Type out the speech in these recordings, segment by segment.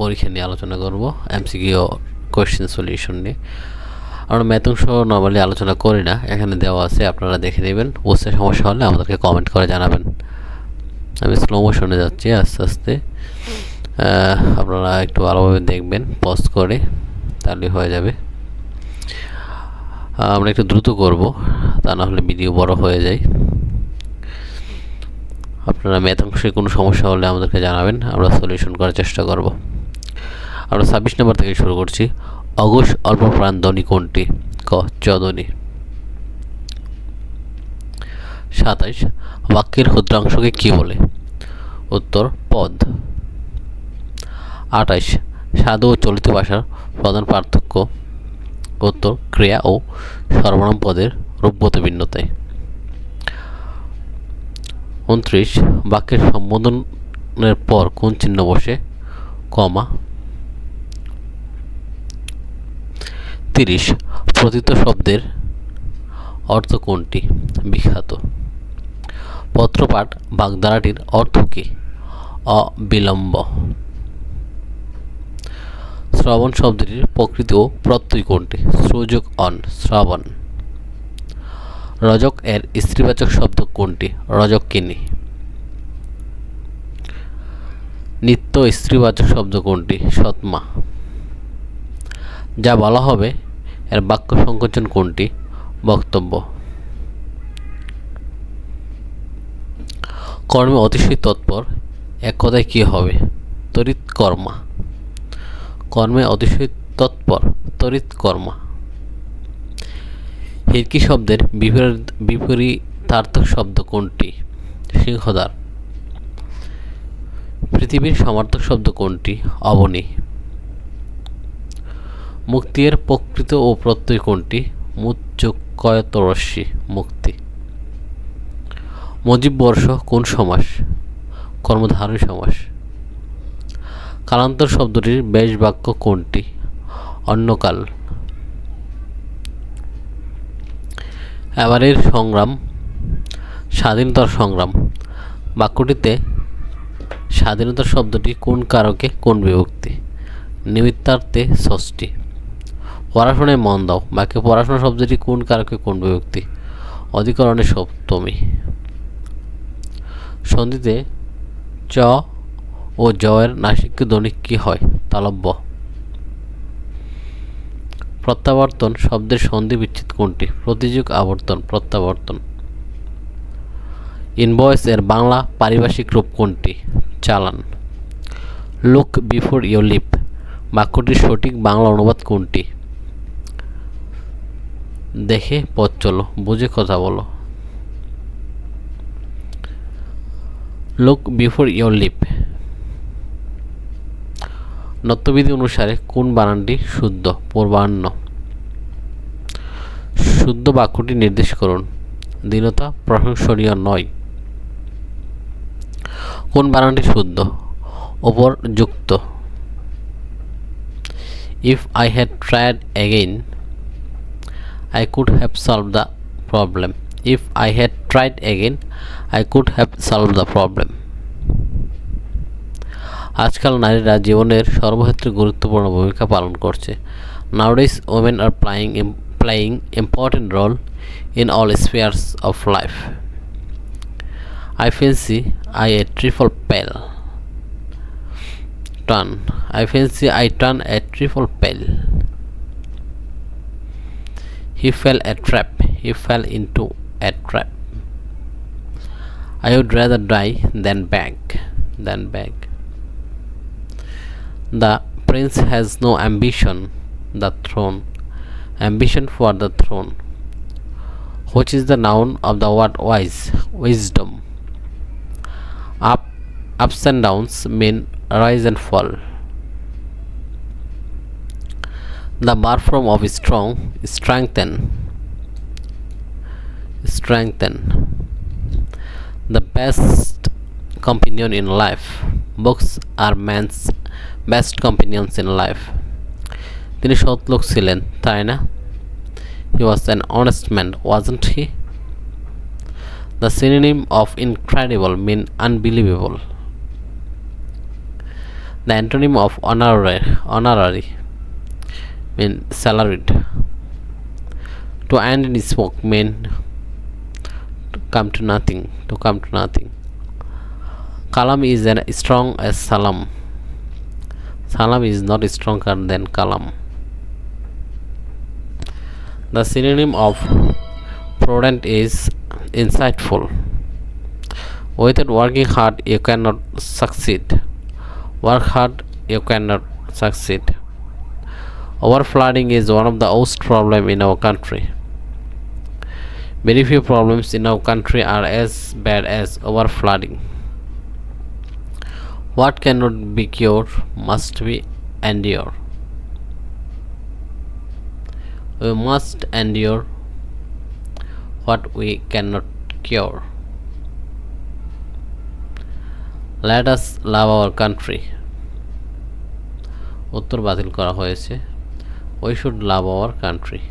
পরীক্ষা নিয়ে আলোচনা করব, এমসিকিউ কোয়েশ্চেন সলিউশন নিয়ে। আমরা ম্যাথ অংশ নর্মালি আলোচনা করি না, এখানে দেওয়া আছে, আপনারা দেখে নেবেন। বুঝতে সমস্যা হলে আমাদেরকে কমেন্ট করে জানাবেন। আমি স্লো মোশনে যাচ্ছি আস্তে আস্তে, আপনারা একটু ভালোভাবে দেখবেন, পজ করে, তাহলে হয়ে যাবে। আমরা একটু দ্রুত করব, তা না হলে ভিডিও বড় হয়ে যায়। আপনারা ম্যাথ অংশে কোনো সমস্যা হলে আমাদেরকে জানাবেন, আমরা সলিউশন করার চেষ্টা করব। আমরা 26 নম্বর থেকে শুরু করছি। অঘোষ অল্প প্রাণ ধ্বনি কোনটি? ক চ ধ্বনি। 27 বাক্যের ক্ষুদ্রাংশকে কি বলে? উত্তর পদ। 28 সাধু ও চলিত ভাষার প্রধান পার্থক্য? উত্তর ক্রিয়া ও সর্বনাম পদের রূপগত ভিন্নতায়। 29 বাক্যের সম্বোধনের পর কোন চিহ্ন বসে? কমা। 30 প্রতীত শব্দের অর্থ কোনটি? বিখ্যাত। পত্রপাঠ বাগধারাটির অর্থ কী? অবিলম্ব। শ্রবণ শব্দটির প্রকৃতি ও প্রত্যয় কোনটি? শ্রুযোগ অন, শ্রবণ। রজক এর স্ত্রীবাচক শব্দ কোনটি? রজকিনী। নিত্য স্ত্রীবাচক শব্দ কোনটি? সৎমা। যা বলা হবে এর বাক্য সংকোচন কোনটি? বক্তব্য। কর্মে অতিশয় তৎপর, এক কথায় কী হবে? তড়িৎ কর্মা। কর্মে অতিশয় তৎপর, তড়িৎ কর্মা। হিরকি শব্দের বিপরীতার্থক শব্দ কোনটি? সিংহদ্বার। পৃথিবীর সমার্থক শব্দ কোনটি? অবনী। মুক্তি এর প্রকৃত ও প্রত্যয় কোনটি? মুচ্চকয়তরস্যি, মুক্তি। মজিব বর্ষ কোন সমাস? কর্মধারয় সমাস। কালান্তর শব্দটির ব্যাস বাক্য কোনটি? অন্যকাল। এবারের সংগ্রাম, স্বাধীনতার সংগ্রাম বাক্যটিতে স্বাধীনতার শব্দটি কোন কারকে কোন বিভক্তি? নিমিত্তার্থে ষষ্ঠী। পড়াশোনায় মন দাও বাক্যে পড়াশোনা শব্দটি কোন কারকে কোন বিভক্তি? অধিকরণে সপ্তমী। সন্ধিতে চ ও জ এর নাসিক ধ্বনি কি হয়? তালব্য। প্রত্যাবর্তন শব্দের সন্ধি বিচ্ছেদ কোনটি? প্রতিযোগ আবর্তন, প্রত্যাবর্তন। ইনভয়েস এর বাংলা পারিভাষিক রূপ কোনটি? চালান। লুক বিফোর ইউ লিভ বাক্যটির সঠিক বাংলা অনুবাদ কোনটি? দেখে পথ চলো, বুঝে কথা বলো। Look before you leave. নত্যবিধি অনুসারে কোন বানানটি শুদ্ধ? পূর্বাহ্ন। শুদ্ধ বাক্যটি নির্দেশ করুন। দীনতা প্রশংসনীয় নয়। কোন বানানটি শুদ্ধ? ওপর যুক্ত। If I had tried again I could have solved the problem. If I had tried again, I could have solved the problem. আজকাল নারীরা জীবনের সর্বক্ষেত্রে গুরুত্বপূর্ণ ভূমিকা পালন করছে। Nowadays, women are playing important role in all spheres of life. I fancy I a triple pale. Turn. I fancy I turn a triple pale. He fell a trap. He fell into a trap. I would rather die than beg. The prince has no ambition. The throne. Ambition for the throne. Which is the noun of the word wise? Wisdom. Ups and downs mean rise and fall. The verb form of strong, strengthen. The best companion in life. Books are man's best companions in life. তিনি সৎ লোক ছিলেন, তাই না? He was an honest man, wasn't he? The synonym of incredible mean unbelievable. The antonym of honorary mean salaried. To end in smoke mean to come to nothing. Kalam is as strong as salam. Salam is not stronger than kalam. The synonym of prudent is insightful. Without working hard, you cannot succeed. Work hard, you cannot succeed. Overflooding is one of the worst problems in our country. Very few problems in our country are as bad as overflooding. What cannot be cured must be endured. We must endure what we cannot cure. Let us love our country. উত্তর বাতিল করা হয়েছে। We should love our country.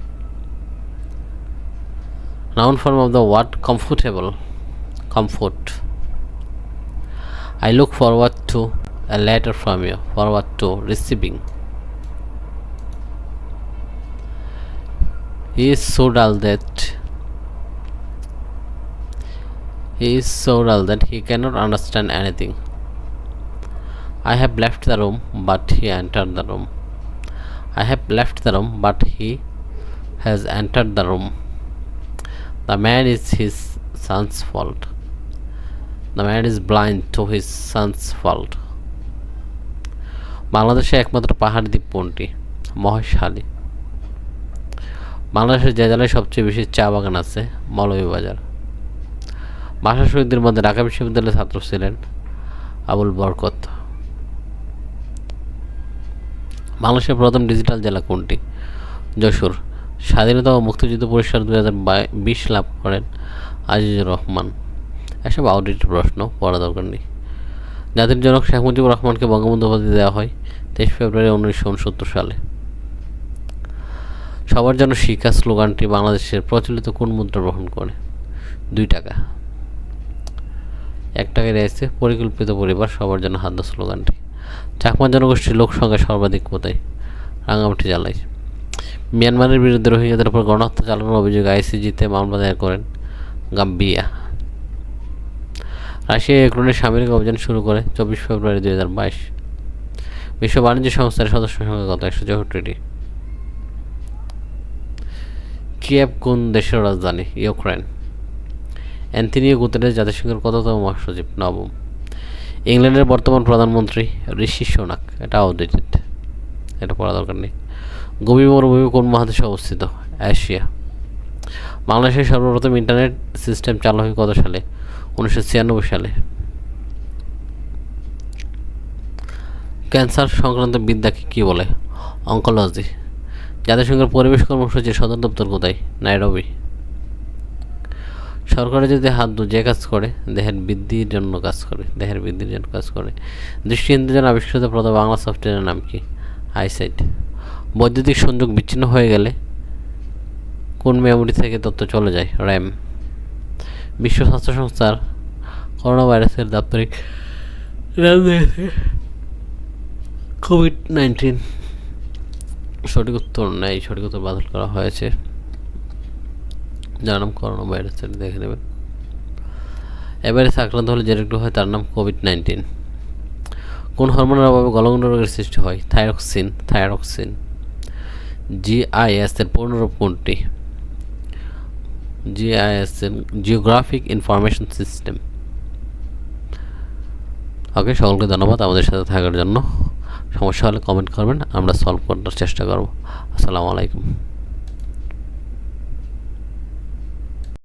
Noun form of the word comfortable. Comfort. I look forward to a letter from you. Forward to receiving. He is so dull that he cannot understand anything. I have left the room, but he entered the room. I have left the room, but he has entered the room. The man is his son's fault. The man is blind to his son's fault. বাংলাদেশে একমাত্র পাহাড়ি দ্বীপ কোনটি? মহেশখালী। বাংলাদেশের যে জেলায় সবচেয়ে বেশি চা বাগান আছে? মৌলভীবাজার। ভাষা শহীদদের মধ্যে ঢাকা বিশ্ববিদ্যালয়ের ছাত্র ছিলেন আবুল বরকত। বাংলাদেশের প্রথম ডিজিটাল জেলা কোনটি? যশোর। স্বাধীনতা ও মুক্তিযুদ্ধ পুরস্কার 2020 লাভ করেন আজিজুর রহমান। এসব আউটডেটেড প্রশ্ন, পড়া দরকার নেই। জাতির জনক শেখ মুজিবুর রহমানকে বঙ্গবন্ধু উপাধি দেওয়া হয় 23 ফেব্রুয়ারি 1969 সালে। সবার জন্য শিক্ষা স্লোগানটি বাংলাদেশের প্রচলিত কোন মুদ্রা গ্রহণ করে? 2 টাকা। 1 টাকায় রয়েছে পরিকল্পিত পরিবার সবার জন্য হাত স্লোগানটি। চাকমা জনগোষ্ঠীর লোক সংখ্যা সর্বাধিক কোথায়? রাঙামাটি জেলায়। মিয়ানমারের বিরুদ্ধে রোহিঙ্গাদের উপর গণহত্যা চালানোর অভিযোগে আইসিজিতে মামলা দায়ের করেন গাম্বিয়া। রাশিয়া ইউক্রেনের সামরিক অভিযান শুরু করে 24 ফেব্রুয়ারি 2022। বিশ্ব বাণিজ্য সংস্থার সদস্য সংখ্যা কত? 164টি। কিয়েভ কোন দেশের রাজধানী? ইউক্রেন। অ্যান্থনিও গুতেরেস জাতিসংঘের কততম মহাসচিব? 9ম। ইংল্যান্ডের বর্তমান প্রধানমন্ত্রী ঋষি সোনাক। এটা আউটডেটেড, এটা পড়া দরকার নেই। গোবি মরুভূমি কোন মহাদেশে অবস্থিত? এশিয়া। বাংলাদেশের সর্বপ্রথম ইন্টারনেট সিস্টেম চালু হয় কত সালে? 1996 সালে। ক্যান্সার সংক্রান্ত বিদ্যাকে কী বলে? অঙ্কোলজি। জাতিসংঘের পরিবেশ কর্মসূচির সদর দপ্তর কোথায়? নাইরোবি। সরকারে যদি হাত যে কাজ করে দেহের বৃদ্ধির জন্য কাজ করে। দৃষ্টিহীনদের জন্য আবিষ্কৃত প্রথম বাংলা সফটওয়্যারের নাম কি? আইসাইট। বৈদ্যুতিক সংযোগ বিচ্ছিন্ন হয়ে গেলে কোন মেমোরি থেকে তথ্য চলে যায়? র্যাম। বিশ্ব স্বাস্থ্য সংস্থার করোনা ভাইরাসের দাপ্তরিক নাম দিয়েছে কোভিড-19। সঠিক উত্তর নেই, সঠিক উত্তর বাতিল করা হয়েছে। যার নাম করোনা ভাইরাস, দেখে নেবেন। এবারে আক্রান্ত হলে যে রোগটি হয় তার নাম কোভিড-19। কোন হরমোনের অভাবে গলগণ্ড রোগের সৃষ্টি হয়? থাইরক্সিন। জিআইএস এর পূর্ণরূপ কোনটি? জিআইএস এর জিওগ্রাফিক ইনফরমেশন সিস্টেম। ওকে, সকলকে ধন্যবাদ আমাদের সাথে থাকার জন্য। সমস্যা হলে কমেন্ট করবেন, আমরা সলভ করার চেষ্টা করব। আসসালামু আলাইকুম।